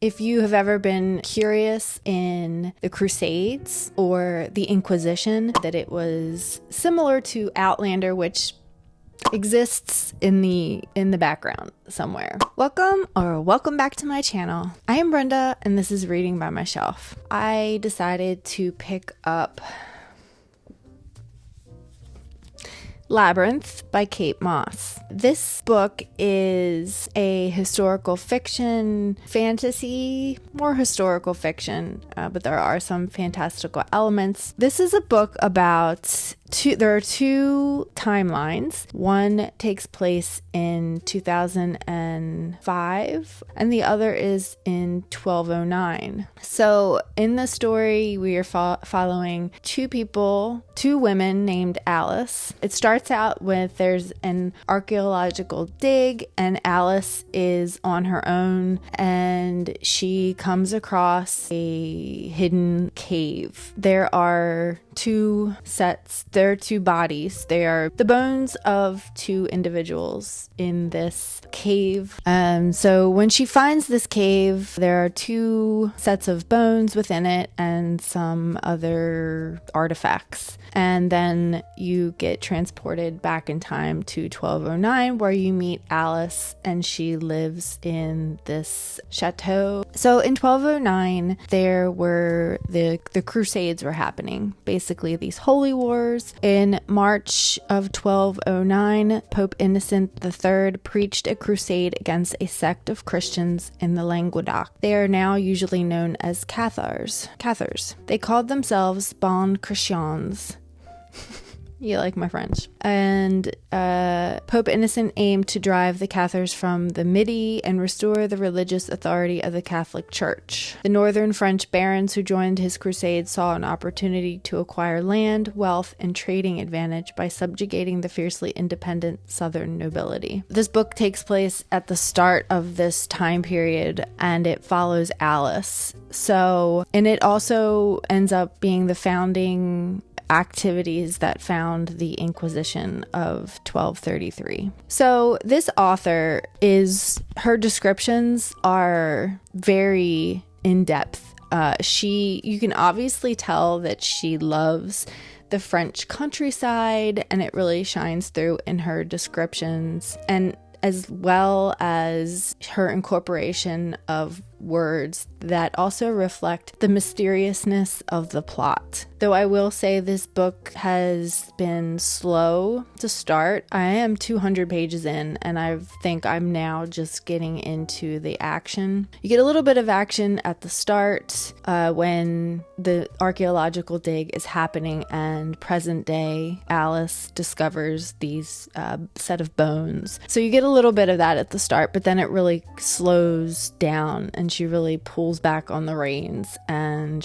If you have ever been curious in the Crusades or the Inquisition, that it was similar to Outlander, which exists in the background somewhere. Welcome back to my channel. I am Brenda and this is Reading by Myshelf. I decided to pick up Labyrinth by Kate Mosse. This book is a historical fiction, fantasy, more historical fiction, but there are some fantastical elements. This is a book about there are two timelines. One takes place in 2005 and the other is in 1209. So in the story, we are following two women named Alice. It starts out with there's an archaeological dig and Alice is on her own and she comes across a hidden cave. There are two bodies. They are the bones of two individuals in this cave. So when she finds this cave, there are two sets of bones within it and some other artifacts. And then you get transported back in time to 1209 where you meet Alice and she lives in this chateau. So in 1209, there were the Crusades were happening. Basically these holy wars. In March of 1209, Pope Innocent III preached a crusade against a sect of Christians in the Languedoc. They are now usually known as Cathars. They called themselves Bon Chrétiens. You like my French. And Pope Innocent aimed to drive the Cathars from the Midi and restore the religious authority of the Catholic Church. The northern French barons who joined his crusade saw an opportunity to acquire land, wealth, and trading advantage by subjugating the fiercely independent southern nobility. This book takes place at the start of this time period and it follows Alice. And it also ends up being the founding activities that found the Inquisition of 1233. So this author her descriptions are very in-depth. You can obviously tell that she loves the French countryside and it really shines through in her descriptions, and as well as her incorporation of words that also reflect the mysteriousness of the plot. Though I will say this book has been slow to start. I am 200 pages in and I think I'm now just getting into the action. You get a little bit of action at the start when the archaeological dig is happening and present day Alice discovers these set of bones. So you get a little bit of that at the start, but then it really slows down and she really pulls back on the reins and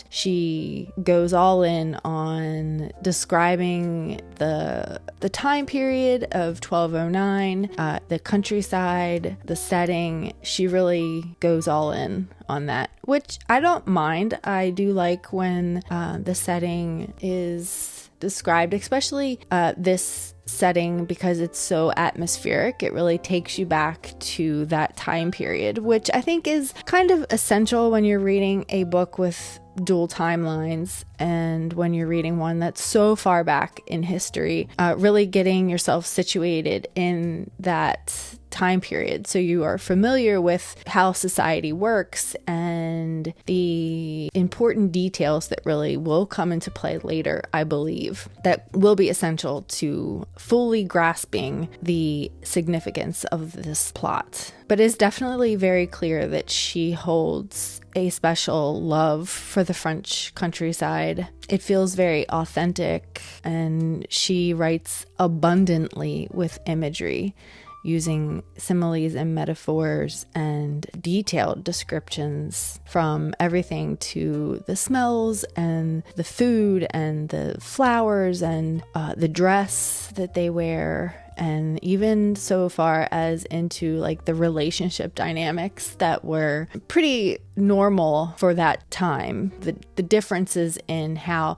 she goes all in on describing the time period of 1209, the countryside, the setting. She really goes all in on that, which I don't mind. I do like when the setting is described, especially this setting, because it's so atmospheric. It really takes you back to that time period, which I think is kind of essential when you're reading a book with dual timelines and when you're reading one that's so far back in history, really getting yourself situated in that time period so you are familiar with how society works and the important details that really will come into play later, I believe, that will be essential to fully grasping the significance of this plot. But it's definitely very clear that she holds a special love for the French countryside. It feels very authentic, and she writes abundantly with imagery, using similes and metaphors and detailed descriptions from everything to the smells and the food and the flowers and the dress that they wear and even so far as into like the relationship dynamics that were pretty normal for that time. The differences in how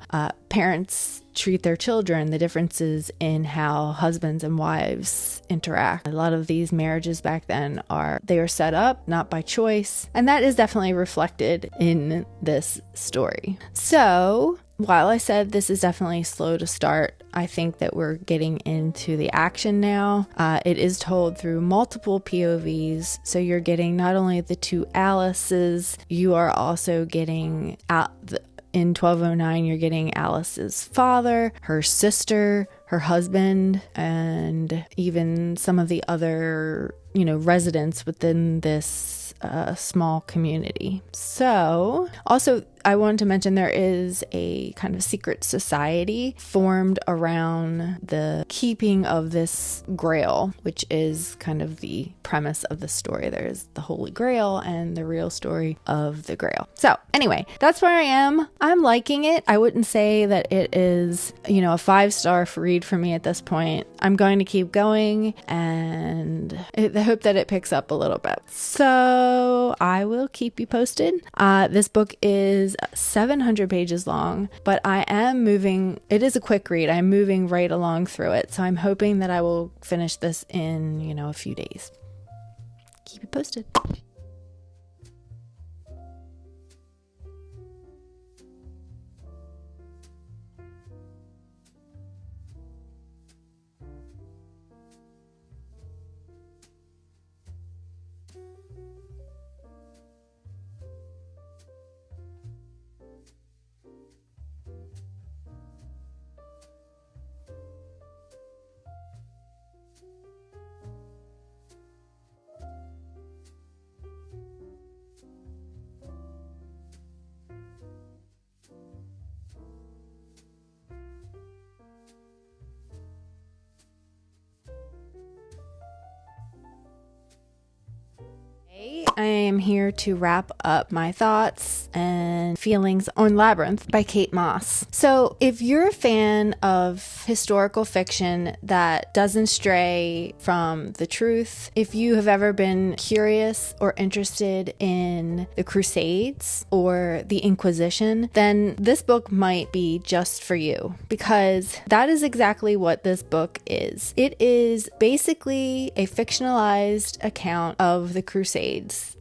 parents treat their children, the differences in how husbands and wives interact. A lot of these marriages back then are set up not by choice, and that is definitely reflected in this story. So while I said this is definitely slow to start, I think that we're getting into the action now. It is told through multiple POVs, so you're getting not only the two Alices, you are also getting in 1209, you're getting Alice's father, her sister, her husband, and even some of the other, residents within this small community. So, also, I wanted to mention there is a kind of secret society formed around the keeping of this grail, which is kind of the premise of the story. There's the Holy Grail and the real story of the Grail. So anyway, that's where I am. I'm liking it. I wouldn't say that it is, a 5-star read for me at this point. I'm going to keep going, and I hope that it picks up a little bit. So I will keep you posted. This book is 700 pages long, but I am moving. It is a quick read. I'm moving right along through it. So I'm hoping that I will finish this in, a few days. Keep you posted. I am here to wrap up my thoughts and feelings on Labyrinth by Kate Mosse. So if you're a fan of historical fiction that doesn't stray from the truth, if you have ever been curious or interested in the Crusades or the Inquisition, then this book might be just for you, because that is exactly what this book is. It is basically a fictionalized account of the Crusades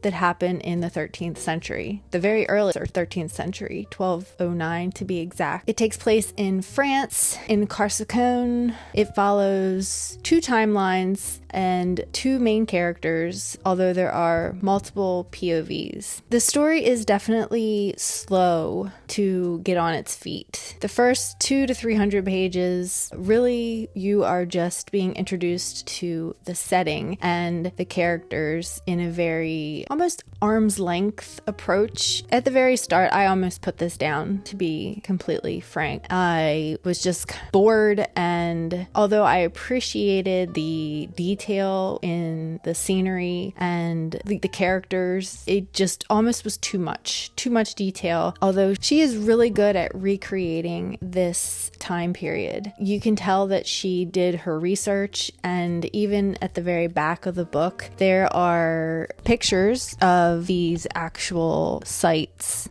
that happened in the 13th century, the very early 13th century, 1209 to be exact. It takes place in France, in Carcassonne. It follows 2 timelines and 2 main characters, although there are multiple POVs. The story is definitely slow to get on its feet. The first 200 to 300 pages, really, you are just being introduced to the setting and the characters in a very almost arm's length approach. At the very start, I almost put this down, to be completely frank. I was just bored, and although I appreciated the detail in the scenery and the characters, it just almost was too much detail. Although she is really good at recreating this time period. You can tell that she did her research, and even at the very back of the book, there are pictures of these actual sites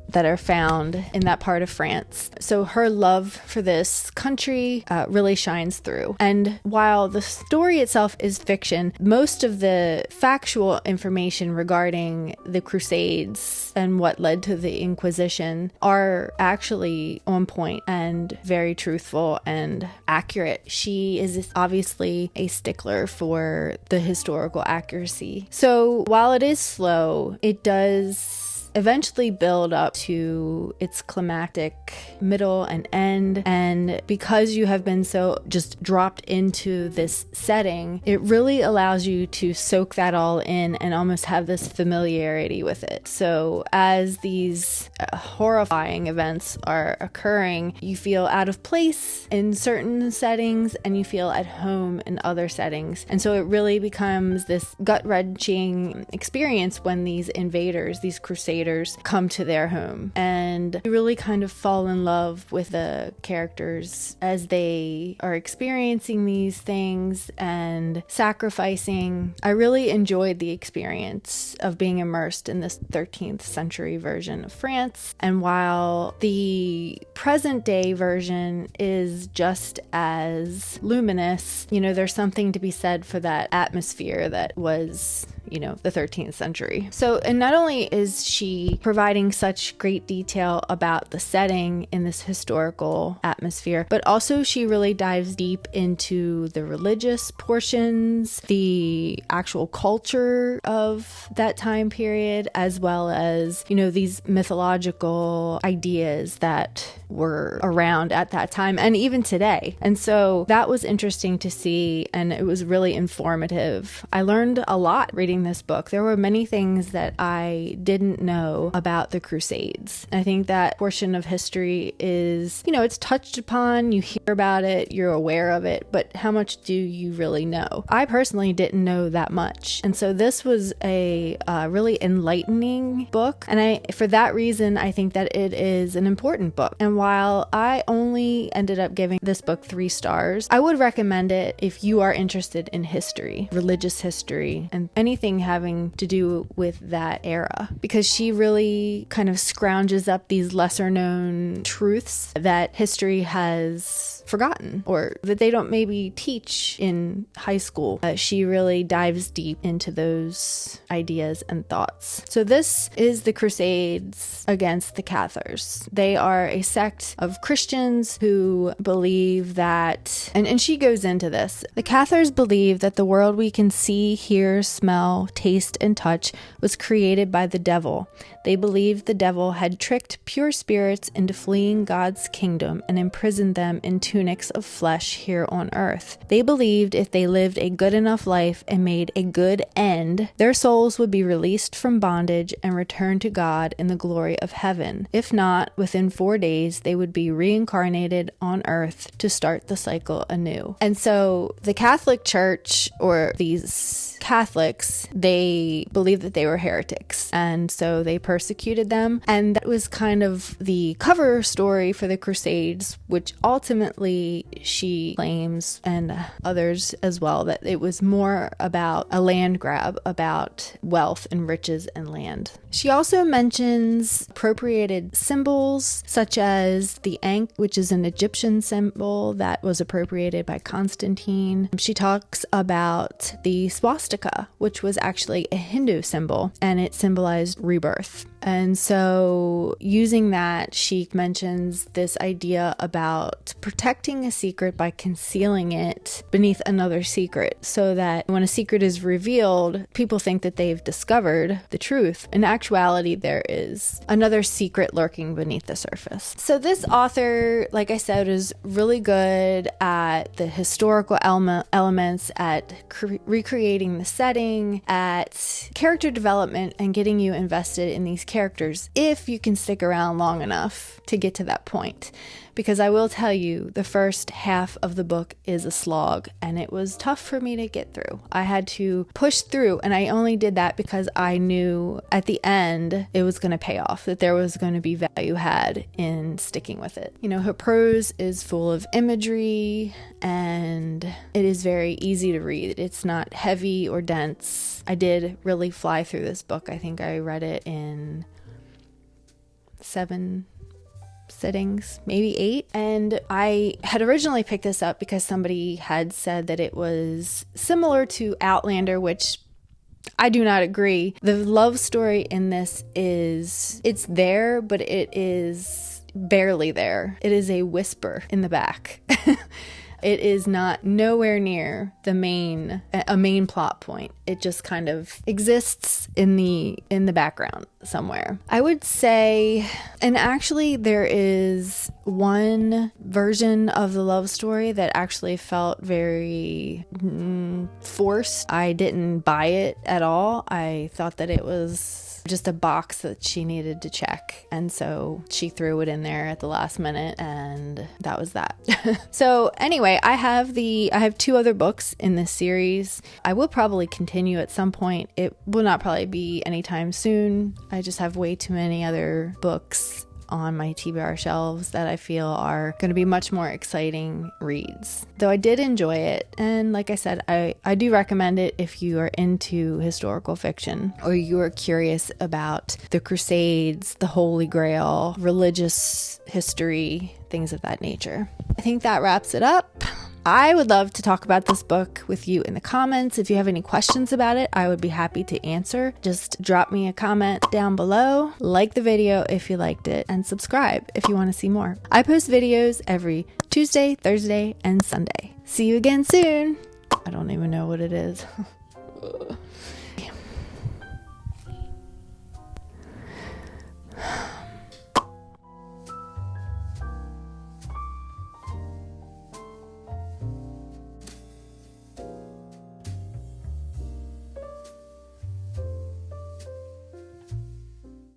that are found in that part of France. So her love for this country really shines through. And while the story itself is fiction, most of the factual information regarding the Crusades and what led to the Inquisition are actually on point and very truthful and accurate. She is obviously a stickler for the historical accuracy. So while it is slow, it does eventually build up to its climactic middle and end. And because you have been so just dropped into this setting, it really allows you to soak that all in and almost have this familiarity with it. So as these horrifying events are occurring, you feel out of place in certain settings and you feel at home in other settings. And so it really becomes this gut-wrenching experience when these invaders, these crusaders, Crusaders come to their home. And you really kind of fall in love with the characters as they are experiencing these things and sacrificing. I really enjoyed the experience of being immersed in this 13th century version of France. And while the present day version is just as luminous, there's something to be said for that atmosphere that was the 13th century. So, and not only is she providing such great detail about the setting in this historical atmosphere, but also she really dives deep into the religious portions, the actual culture of that time period, as well as, these mythological ideas that were around at that time and even today. And so that was interesting to see, and it was really informative. I learned a lot reading this book. There were many things that I didn't know about the Crusades. I think that portion of history is, it's touched upon, you hear about it, you're aware of it, but how much do you really know? I personally didn't know that much. And so this was a really enlightening book. And for that reason, I think that it is an important book. And while I only ended up giving this book 3 stars, I would recommend it if you are interested in history, religious history, and anything having to do with that era, because she really kind of scrounges up these lesser known truths that history has forgotten or that they don't maybe teach in high school. She really dives deep into those ideas and thoughts. So this is the Crusades against the Cathars. They are a sect of Christians who believe that, and she goes into this, the Cathars believe that the world we can see, hear, smell, taste, and touch was created by the devil. They believed the devil had tricked pure spirits into fleeing God's kingdom and imprisoned them in tunics of flesh here on earth. They believed if they lived a good enough life and made a good end, their souls would be released from bondage and return to God in the glory of heaven. If not, within 4 days, they would be reincarnated on earth to start the cycle anew. And so the Catholic Church, or these Catholics, they believed that they were heretics, and so they persecuted them. And that was kind of the cover story for the Crusades, which ultimately she claims, and others as well, that it was more about a land grab, about wealth and riches and land. She also mentions appropriated symbols such as the Ankh, which is an Egyptian symbol that was appropriated by Constantine. She talks about the swastika, which was actually a Hindu symbol, and it symbolized rebirth. And so using that, she mentions this idea about protecting a secret by concealing it beneath another secret, so that when a secret is revealed, people think that they've discovered the truth. In actuality, there is another secret lurking beneath the surface. So this author, like I said, is really good at the historical elements, at recreating the setting, at character development, and getting you invested in these characters if you can stick around long enough to get to that point. Because I will tell you, the first half of the book is a slog, and it was tough for me to get through. I had to push through, and I only did that because I knew at the end it was going to pay off, that there was going to be value had in sticking with it. Her prose is full of imagery, and it is very easy to read. It's not heavy or dense. I did really fly through this book. I think I read it in 7 sittings, maybe 8. And I had originally picked this up because somebody had said that it was similar to Outlander, which I do not agree. The love story in this it's there, but it is barely there. It is a whisper in the back. It is nowhere near a main plot point. It just kind of exists in the background somewhere. I would say, and actually there is one version of the love story that actually felt very forced. I didn't buy it at all. I thought that it was just a box that she needed to check. And so she threw it in there at the last minute, and that was that. So anyway, I have 2 other books in this series. I will probably continue at some point. It will not probably be anytime soon. I just have way too many other books on my TBR shelves that I feel are going to be much more exciting reads. Though I did enjoy it, and like I said, I do recommend it if you are into historical fiction or you are curious about the Crusades, the Holy Grail, religious history, things of that nature. I think that wraps it up. I would love to talk about this book with you in the comments. If you have any questions about it, I would be happy to answer. Just drop me a comment down below, like the video if you liked it, and subscribe if you want to see more. I post videos every Tuesday, Thursday, and Sunday. See you again soon. I don't even know what it is.